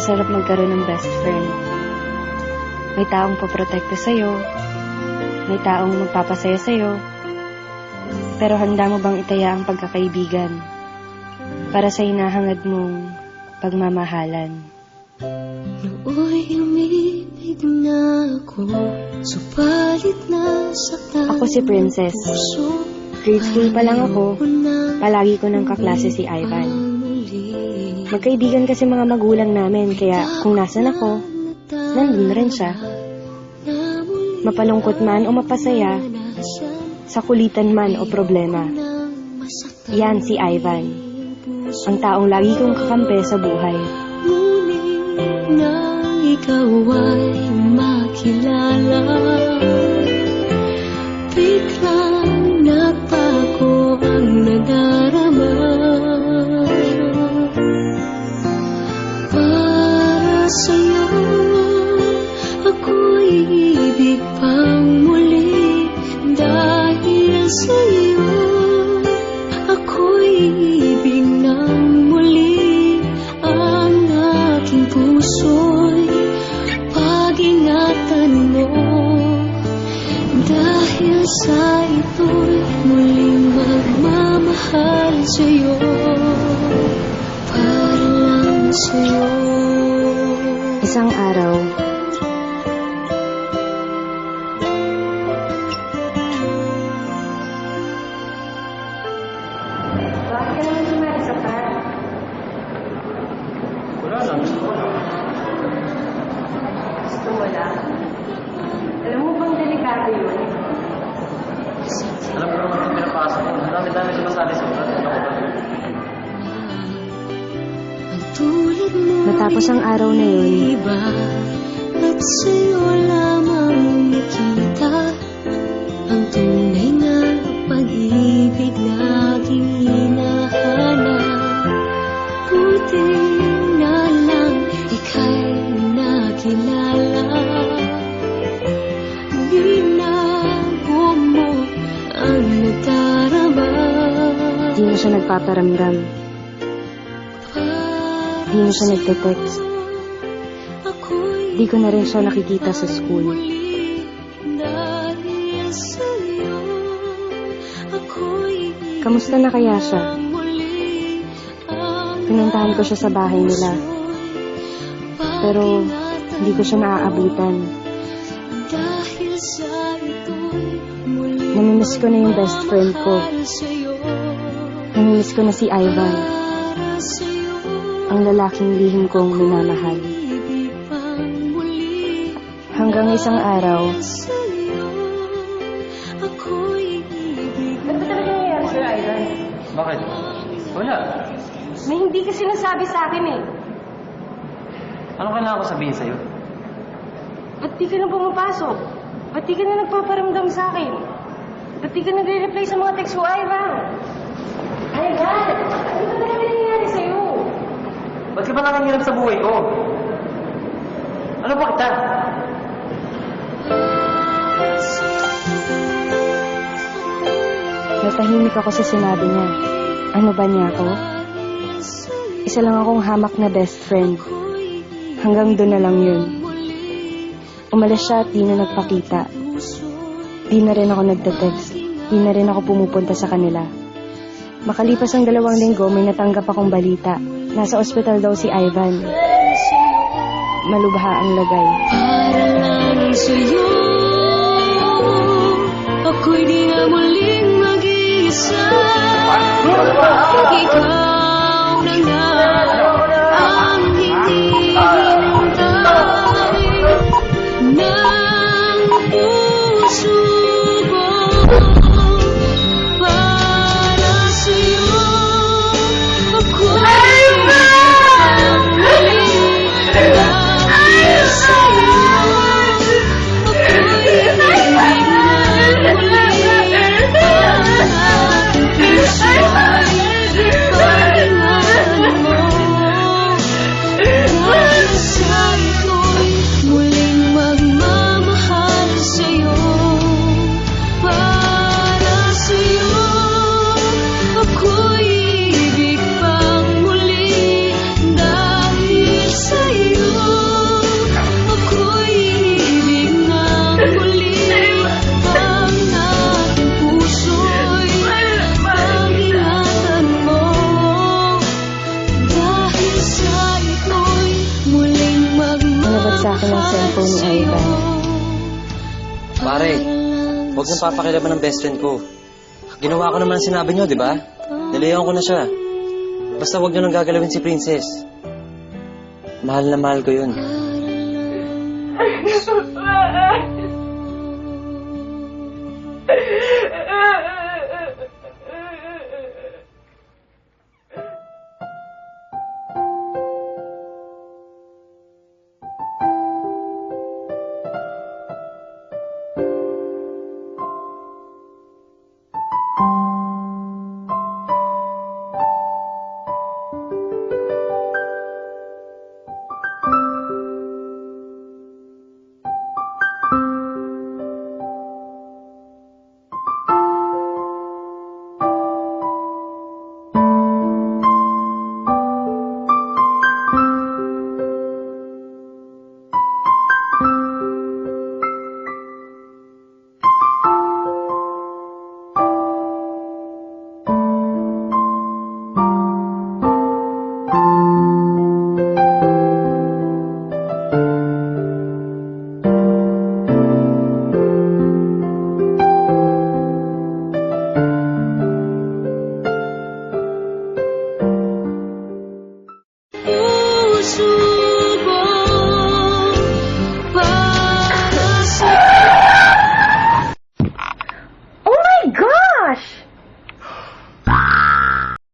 Masarap magkaroon ng best friend. May taong poprotekta sa'yo, may taong magpapasaya sa'yo, pero handa mo bang itaya ang pagkakaibigan para sa hinahangad mong pagmamahalan? Nooy umibig na ako, subalit nasaktan. Ako si Princess. Grade school pa lang ako, palagi ko ng kaklase si Ivan. Magkaibigan kasi mga magulang namin, kaya kung nasan ako, nandun rin siya. Mapalungkot man o mapasaya, sa kulitan man o problema. Yan si Ivan, ang taong lagi kong kakampi sa buhay. Nang ikaw ay makilala, biglang nagbago ang nadarama. Para sa'yo, ako'y ibig pang muli. Dahil sa'yo, ako'y ibig nang muli. Ang aking puso'y pag-ingatan mo. Dahil sa ito'y muling magmamahal sa'yo. Para lang sa'yo. Isang araw, bakit ka naman sumali sa park? Wala lang, gusto ko lang. Gusto mo lang? Alam mo bang delikado yun? Alam ko naman kung pinapasok ko. Dami-dami sumasali sa ulat. Ano ko ba? Natapos ang araw na yun, at sa'yo lamang nakita ang tunay na pag-ibig na aking hinahanap. Buti na lang ika'y nakilala. Binago mo ang nadarama. di mo siya nagpaparamdam. Di mo siya nagte-text. Di ko na rin siya nakikita sa school. Kamusta na kaya siya? Pinuntahan ko siya sa bahay nila. Pero hindi ko siya naaabutan. Namimiss ko na yung best friend ko. Namimiss ko na si Ivan. Ang lalaking lihim kong minamahal. Hanggang isang araw, Ano ba talaga nangyayari, Sir Ivan? Bakit? Wala. May hindi ka sinasabi sa akin eh. Ano kailangan ko sabihin sa'yo? Ba't di ka na pumapasok? Ba't di ka na nagpaparamdam sa akin? Ba't di ka nagre-reply sa mga text ko, Ivan? Ivan! Ano ba talaga nangyayari sa'yo? Ba't ka ba nakangirap sa buhay ko? Ano ba kita? natahimik ako sa sinabi niya. Ano ba niya ako? Isa lang akong hamak na best friend. Hanggang doon na lang yun. Umalis siya at di na nagpakita. Di na rin ako nagte-text. Di na rin ako pumupunta sa kanila. Makalipas ang 2 linggo, may natanggap akong balita. Nasa ospital daw si Ivan. Malubha ang lagay. Para lang sa'yo, ako'y di na muling mag-iisa. Ikaw na nga ang hindi hinintay ng puso ko. Para sa'yo, ako'y sa akin ang cellphone ni Ivan. Pare, huwag nang papakilaban ng best friend ko. Ginawa ko naman ang sinabi niyo, di ba? Nilayan ko na siya. Basta huwag niyo nang gagalawin si Princess. Mahal na mahal ko yun.